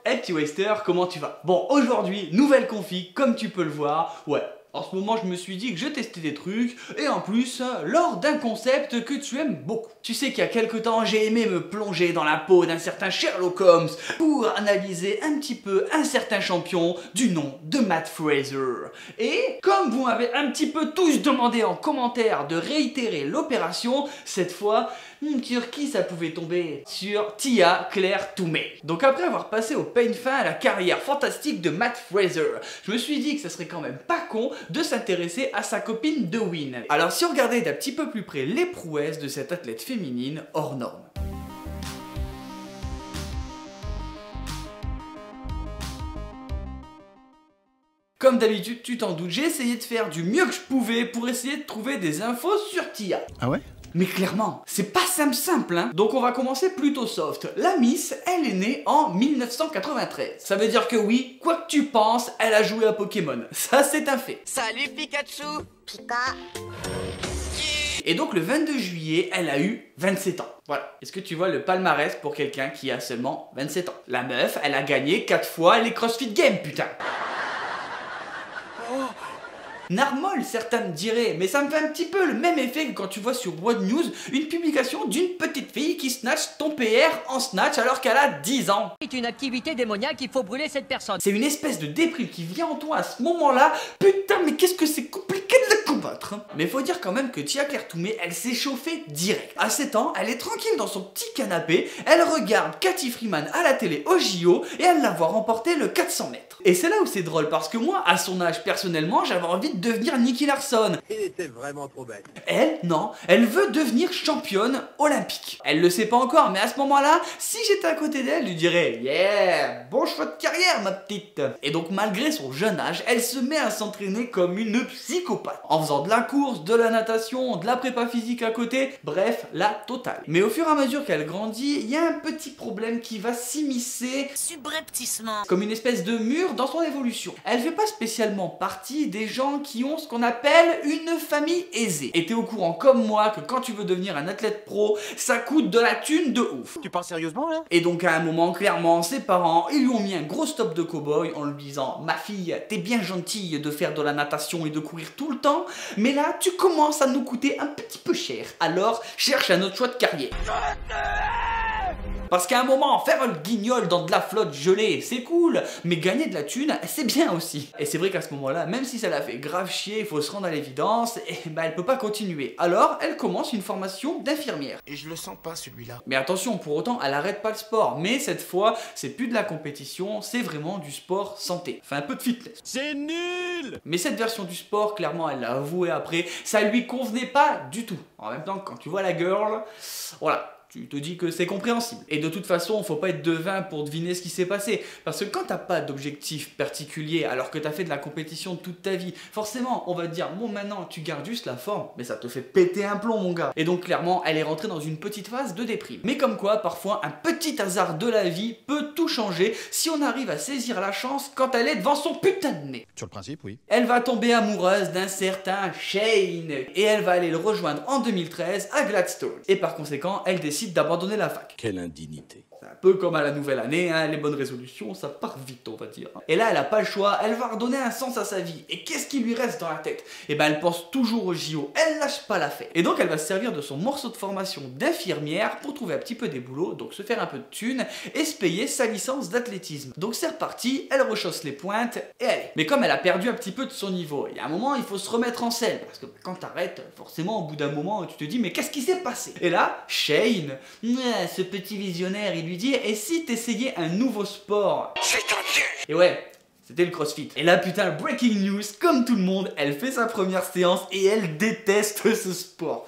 Hey petit Waster, comment tu vas? Bon, aujourd'hui, nouvelle config, comme tu peux le voir. Ouais, en ce moment, je me suis dit que je testais des trucs, et en plus, lors d'un concept que tu aimes beaucoup. Tu sais qu'il y a quelque temps, j'ai aimé me plonger dans la peau d'un certain Sherlock Holmes pour analyser un petit peu un certain champion du nom de Matt Fraser. Et comme vous m'avez un petit peu tous demandé en commentaire de réitérer l'opération, cette fois, sur qui ça pouvait tomber? Sur Tia Claire Toomey. Donc après avoir passé au peigne fin à la carrière fantastique de Matt Fraser, je me suis dit que ça serait quand même pas con de s'intéresser à sa copine de Win. Alors si on regardait d'un petit peu plus près les prouesses de cette athlète féminine hors norme. Comme d'habitude, tu t'en doutes, j'ai essayé de faire du mieux que je pouvais pour essayer de trouver des infos sur Tia. Ah ouais? Mais clairement, c'est pas simple hein. Donc on va commencer plutôt soft. La Miss, elle est née en 1993. Ça veut dire que oui, quoi que tu penses, elle a joué à Pokémon. Ça c'est un fait. Salut Pikachu! Pika! Et donc le 22 juillet, elle a eu 27 ans. Voilà. Est-ce que tu vois le palmarès pour quelqu'un qui a seulement 27 ans? La meuf, elle a gagné 4 fois les CrossFit Games, putain. Narmol, certains me diraient, mais ça me fait un petit peu le même effet que quand tu vois sur World News une publication d'une petite fille qui snatch ton PR en snatch alors qu'elle a 10 ans. C'est une activité démoniaque, il faut brûler cette personne. C'est une espèce de déprime qui vient en toi à ce moment-là. Putain, mais qu'est-ce que c'est compliqué de la combattre. Mais faut dire quand même que Tia Claire Toomey, elle s'est chauffée direct. À 7 ans, elle est tranquille dans son petit canapé, elle regarde Cathy Freeman à la télé au JO et elle la voit remporter le 400 mètres. Et c'est là où c'est drôle parce que moi, à son âge, personnellement, j'avais envie de devenir Nicky Larson. Il était vraiment trop bête. Elle, non, elle veut devenir championne olympique. Elle le sait pas encore, mais à ce moment-là, si j'étais à côté d'elle, je lui dirais « Yeah, bon choix de carrière, ma petite !» Et donc, malgré son jeune âge, elle se met à s'entraîner comme une psychopathe. En faisant de la course, de la natation, de la prépa physique à côté, bref, la totale. Mais au fur et à mesure qu'elle grandit, il y a un petit problème qui va s'immiscer Subrepticement. comme une espèce de mur dans son évolution. Elle fait pas spécialement partie des gens qui ont ce qu'on appelle une famille aisée. Et t'es au courant comme moi que quand tu veux devenir un athlète pro, ça coûte de la thune de ouf. Tu parles sérieusement là? Et donc à un moment, clairement, ses parents, ils lui ont mis un gros stop de cow-boy en lui disant « Ma fille, t'es bien gentille de faire de la natation et de courir tout le temps, mais là, tu commences à nous coûter un petit peu cher. Alors, cherche un autre choix de carrière. » Parce qu'à un moment, faire le guignol dans de la flotte gelée, c'est cool, mais gagner de la thune, c'est bien aussi. Et c'est vrai qu'à ce moment-là, même si ça la fait grave chier, il faut se rendre à l'évidence, et elle peut pas continuer. Alors, elle commence une formation d'infirmière. Et je le sens pas celui-là. Mais attention, pour autant, elle arrête pas le sport. Mais cette fois, c'est plus de la compétition, c'est vraiment du sport santé. Enfin, un peu de fitness. C'est nul! Mais cette version du sport, clairement, elle l'a avoué après, ça lui convenait pas du tout. En même temps, quand tu vois la girl, voilà. Tu te dis que c'est compréhensible. Et de toute façon, faut pas être devin pour deviner ce qui s'est passé. Parce que quand t'as pas d'objectif particulier, alors que t'as fait de la compétition toute ta vie, forcément, on va te dire, bon maintenant, tu gardes juste la forme, mais ça te fait péter un plomb, mon gars. Et donc, clairement, elle est rentrée dans une petite phase de déprime. Mais comme quoi, parfois, un petit hasard de la vie peut tout changer si on arrive à saisir la chance quand elle est devant son putain de nez. Sur le principe, oui. Elle va tomber amoureuse d'un certain Shane et elle va aller le rejoindre en 2013 à Gladstone. Et par conséquent, elle décide d'abandonner la fac. Quelle indignité. C'est un peu comme à la nouvelle année, hein, les bonnes résolutions, ça part vite, on va dire. Et là, elle a pas le choix, elle va redonner un sens à sa vie. Et qu'est-ce qui lui reste dans la tête? Eh ben, elle pense toujours au JO, elle lâche pas l'affaire. Et donc, elle va se servir de son morceau de formation d'infirmière pour trouver un petit peu des boulots, donc se faire un peu de thunes et se payer sa licence d'athlétisme. Donc, c'est reparti, elle rechausse les pointes et allez. Mais comme elle a perdu un petit peu de son niveau, il y a un moment, il faut se remettre en selle. Parce que quand t'arrêtes, forcément, au bout d'un moment, tu te dis, mais qu'est-ce qui s'est passé? Et là, Shane, ce petit visionnaire, il lui dit, et si t'essayais un nouveau sport? C'est un dieu! Et ouais, c'était le CrossFit. Et là, putain, breaking news, comme tout le monde, elle fait sa première séance et elle déteste ce sport.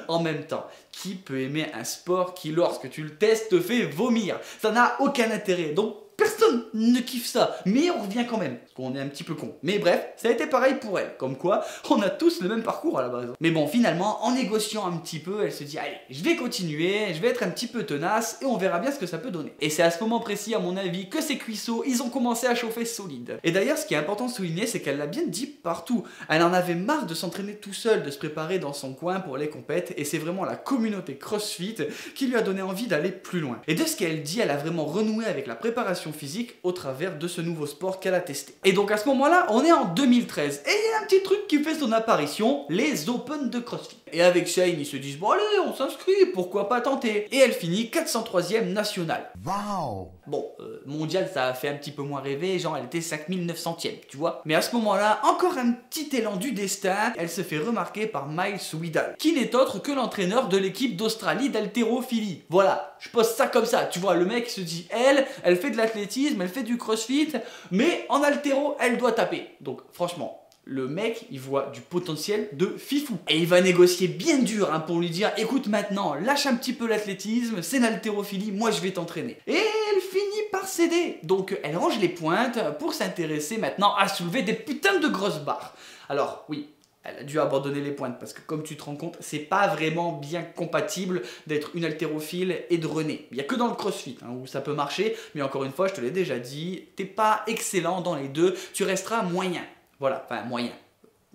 En même temps, qui peut aimer un sport qui, lorsque tu le testes, te fait vomir? Ça n'a aucun intérêt. Donc, personne personne ne kiffe ça. Mais on revient quand même, parce qu'on est un petit peu con. Mais bref, ça a été pareil pour elle. Comme quoi, on a tous le même parcours à la base. Mais bon, finalement, en négociant un petit peu, elle se dit, allez, je vais continuer, je vais être un petit peu tenace, et on verra bien ce que ça peut donner. Et c'est à ce moment précis, à mon avis, que ces cuisseaux, ils ont commencé à chauffer solide. Et d'ailleurs, ce qui est important de souligner, c'est qu'elle l'a bien dit partout. Elle en avait marre de s'entraîner tout seul, de se préparer dans son coin pour les compètes, et c'est vraiment la communauté CrossFit qui lui a donné envie d'aller plus loin. Et de ce qu'elle dit, elle a vraiment renoué avec la préparation physique au travers de ce nouveau sport qu'elle a testé. Et donc à ce moment-là, on est en 2013, et il y a un petit truc qui fait son apparition, les Open de CrossFit. Et avec Shane, ils se disent, bon allez, on s'inscrit, pourquoi pas tenter. Et elle finit 403e nationale. Waouh. Bon, mondial, ça a fait un petit peu moins rêver, genre elle était 5900e, tu vois. Mais à ce moment-là, encore un petit élan du destin, elle se fait remarquer par Miles Widal, qui n'est autre que l'entraîneur de l'équipe d'Australie d'haltérophilie. Voilà, je pose ça comme ça, tu vois, le mec se dit, elle fait de l'athlétisme, elle fait du crossfit, mais en haltéro, elle doit taper. Donc franchement, le mec, il voit du potentiel de fifou. Et il va négocier bien dur pour lui dire, écoute maintenant, lâche un petit peu l'athlétisme, c'est l'haltérophilie, moi je vais t'entraîner. Et elle finit par céder. Donc elle range les pointes pour s'intéresser maintenant à soulever des putains de grosses barres. Alors oui, elle a dû abandonner les pointes parce que comme tu te rends compte, c'est pas vraiment bien compatible d'être une haltérophile et de runner. Il n'y a que dans le crossfit où ça peut marcher, mais encore une fois, je te l'ai déjà dit, t'es pas excellent dans les deux, tu resteras moyen. Voilà, enfin moyen.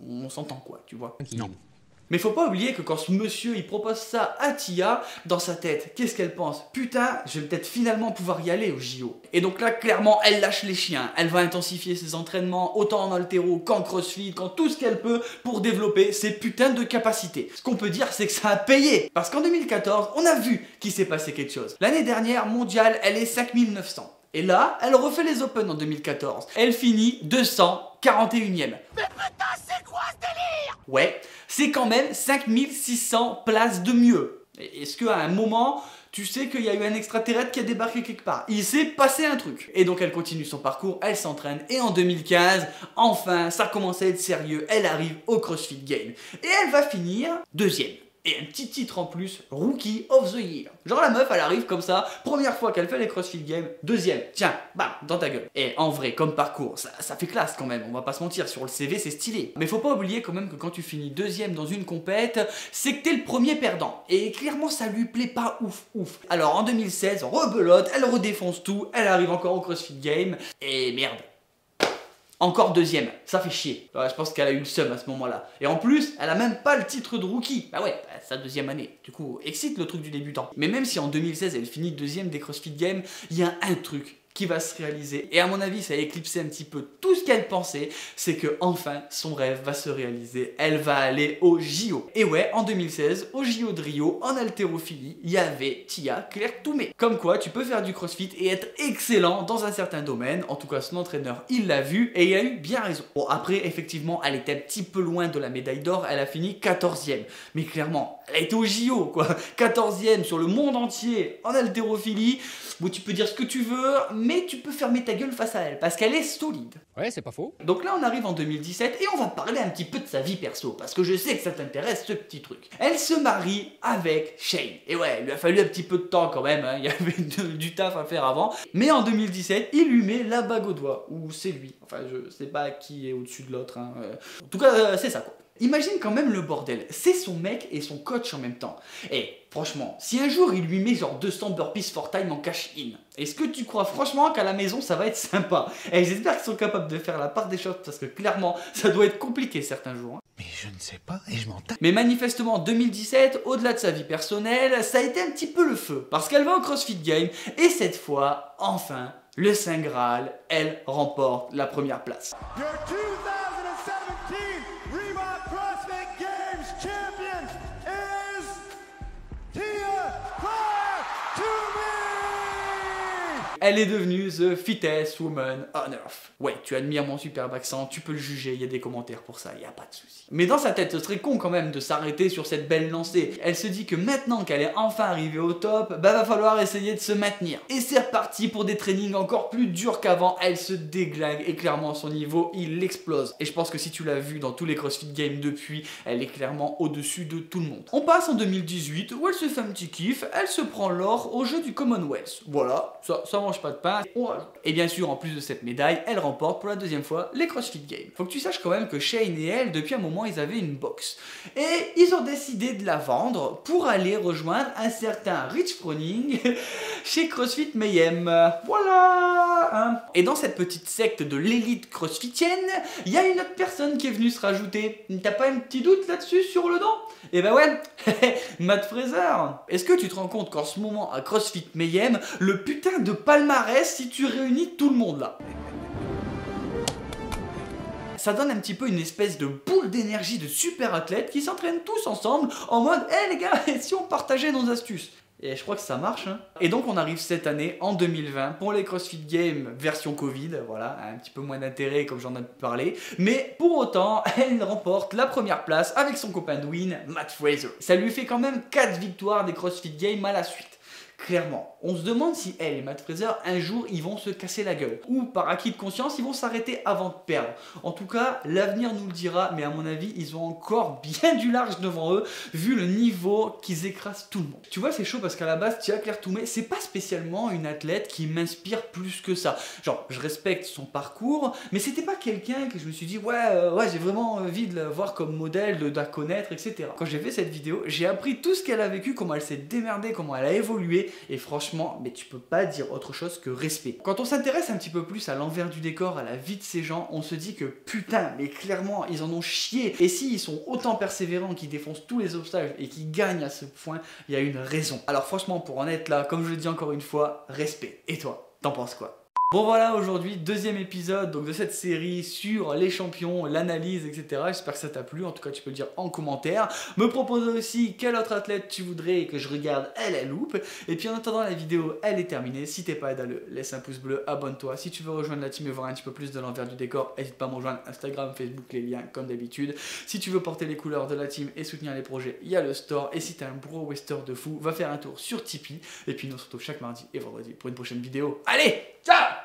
On s'entend quoi, tu vois. Non. Mais faut pas oublier que quand ce monsieur il propose ça à Tia, dans sa tête, qu'est-ce qu'elle pense? Putain, je vais peut-être finalement pouvoir y aller au JO. Et donc là, clairement, elle lâche les chiens. Elle va intensifier ses entraînements, autant en haltéro qu'en crossfit, qu'en tout ce qu'elle peut pour développer ses putains de capacités. Ce qu'on peut dire, c'est que ça a payé. Parce qu'en 2014, on a vu qu'il s'est passé quelque chose. L'année dernière, mondiale, elle est 5900. Et là, elle refait les Open en 2014. Elle finit 241e. Mais putain, c'est quoi ce délire? Ouais, c'est quand même 5600 places de mieux. Est-ce qu'à un moment, tu sais qu'il y a eu un extraterrestre qui a débarqué quelque part? Il s'est passé un truc. Et donc elle continue son parcours, elle s'entraîne. Et en 2015, enfin, ça commence à être sérieux. Elle arrive au CrossFit Games. Et elle va finir deuxième. Et un petit titre en plus, Rookie of the Year. Genre la meuf, elle arrive comme ça, première fois qu'elle fait les CrossFit Games, deuxième, tiens, bam, dans ta gueule. Et en vrai, comme parcours, ça fait classe quand même, on va pas se mentir, sur le CV c'est stylé. Mais faut pas oublier quand même que quand tu finis deuxième dans une compète, c'est que t'es le premier perdant. Et clairement ça lui plaît pas ouf. Alors en 2016, rebelote, elle redéfonce tout, elle arrive encore au CrossFit Games, et merde. Encore deuxième, ça fait chier. Ouais, je pense qu'elle a eu le seum à ce moment-là. Et en plus, elle a même pas le titre de rookie. Bah ouais, sa deuxième année. Du coup, excite le truc du débutant. Mais même si en 2016, elle finit deuxième des CrossFit Games, il y a un truc qui va se réaliser. Et à mon avis, ça a éclipsé un petit peu tout ce qu'elle pensait, c'est que enfin son rêve va se réaliser. Elle va aller au JO. Et ouais, en 2016, au JO de Rio, en haltérophilie, il y avait Tia Claire Toumé. Comme quoi, tu peux faire du crossfit et être excellent dans un certain domaine. En tout cas, son entraîneur, il l'a vu et il a eu bien raison. Bon, après, effectivement, elle était un petit peu loin de la médaille d'or. Elle a fini 14e. Mais clairement, elle a été au JO, quoi. 14e sur le monde entier en haltérophilie. Bon, tu peux dire ce que tu veux, mais tu peux fermer ta gueule face à elle, parce qu'elle est solide. Ouais, c'est pas faux. Donc là, on arrive en 2017, et on va parler un petit peu de sa vie perso, parce que je sais que ça t'intéresse, ce petit truc. Elle se marie avec Shane. Et ouais, il lui a fallu un petit peu de temps quand même, il y avait du taf à faire avant. Mais en 2017, il lui met la bague au doigt, ou c'est lui. Enfin, je sais pas qui est au-dessus de l'autre. En tout cas, c'est ça, quoi. Imagine quand même le bordel, c'est son mec et son coach en même temps. Et franchement, si un jour il lui met genre 200 burpees for time en cash-in, est-ce que tu crois franchement qu'à la maison ça va être sympa? Et j'espère qu'ils sont capables de faire la part des choses parce que clairement ça doit être compliqué certains jours. Mais je ne sais pas et je m'en tape. Mais manifestement en 2017, au-delà de sa vie personnelle, ça a été un petit peu le feu. Parce qu'elle va au CrossFit Games et cette fois, enfin, le Saint Graal, elle remporte la première place. Your 2017 Reebok CrossFit Games champion is Tia Claire Toomey! Elle est devenue the fittest woman on earth. Ouais, tu admires mon superbe accent, tu peux le juger, il y a des commentaires pour ça, il n'y a pas de souci. Mais dans sa tête, ce serait con quand même de s'arrêter sur cette belle lancée. Elle se dit que maintenant qu'elle est enfin arrivée au top, bah va falloir essayer de se maintenir. Et c'est reparti pour des trainings encore plus durs qu'avant, elle se déglingue et clairement son niveau, il explose. Et je pense que si tu l'as vu dans tous les CrossFit Games depuis, elle est clairement au-dessus de tout le monde. On passe en 2018 où elle se fait un petit kiff, elle se prend l'or au jeu du Commonwealth. Voilà, ça en mange pas de pain. Et bien sûr, en plus de cette médaille, elle remporte pour la deuxième fois les CrossFit Games. Faut que tu saches quand même que Shane et elle, depuis un moment, ils avaient une box. Et ils ont décidé de la vendre pour aller rejoindre un certain Rich Froning chez CrossFit Mayhem. Voilà hein. Et dans cette petite secte de l'élite crossfitienne, il y a une autre personne qui est venue se rajouter. T'as pas un petit doute là-dessus sur le nom? Eh ben ouais, Matt Fraser. Est-ce que tu te rends compte qu'en ce moment à CrossFit Mayhem, le putain de palmarès si tu réunis tout le monde là? Ça donne un petit peu une espèce de boule d'énergie de super athlètes qui s'entraînent tous ensemble en mode « Hey les gars, et si on partageait nos astuces ?» Et je crois que ça marche. Hein. Et donc on arrive cette année, en 2020, pour les CrossFit Games version Covid. Voilà, un petit peu moins d'intérêt comme j'en ai parlé. Mais pour autant, elle remporte la première place avec son copain de win, Matt Fraser. Ça lui fait quand même 4 victoires des CrossFit Games à la suite. Clairement, on se demande si elle et Matt Fraser, un jour, ils vont se casser la gueule. Ou par acquis de conscience, ils vont s'arrêter avant de perdre. En tout cas, l'avenir nous le dira, mais à mon avis, ils ont encore bien du large devant eux, vu le niveau qu'ils écrasent tout le monde. Tu vois, c'est chaud parce qu'à la base, Tia Claire Toumé, c'est pas spécialement une athlète qui m'inspire plus que ça. Genre, je respecte son parcours, mais c'était pas quelqu'un que je me suis dit, ouais, j'ai vraiment envie de la voir comme modèle, de la connaître, etc. Quand j'ai fait cette vidéo, j'ai appris tout ce qu'elle a vécu, comment elle s'est démerdée, comment elle a évolué. Et franchement, mais tu peux pas dire autre chose que respect. Quand on s'intéresse un petit peu plus à l'envers du décor, à la vie de ces gens, on se dit que putain, mais clairement, ils en ont chié. Et s'ils sont autant persévérants, qu'ils défoncent tous les obstacles et qu'ils gagnent à ce point, il y a une raison. Alors franchement, pour en être là, comme je le dis encore une fois, respect. Et toi, t'en penses quoi? Bon voilà, aujourd'hui, deuxième épisode donc, de cette série sur les champions, l'analyse, etc. J'espère que ça t'a plu, en tout cas tu peux le dire en commentaire. Me proposer aussi quel autre athlète tu voudrais que je regarde elle loupe. Et puis en attendant, la vidéo, elle est terminée. Si t'es pas aidé, laisse un pouce bleu, abonne-toi. Si tu veux rejoindre la team et voir un petit peu plus de l'envers du décor, n'hésite pas à me rejoindre Instagram, Facebook, les liens comme d'habitude. Si tu veux porter les couleurs de la team et soutenir les projets, il y a le store. Et si t'es un bro wester de fou, va faire un tour sur Tipeee. Et puis nous on se retrouve chaque mardi et vendredi pour une prochaine vidéo. Allez, ciao!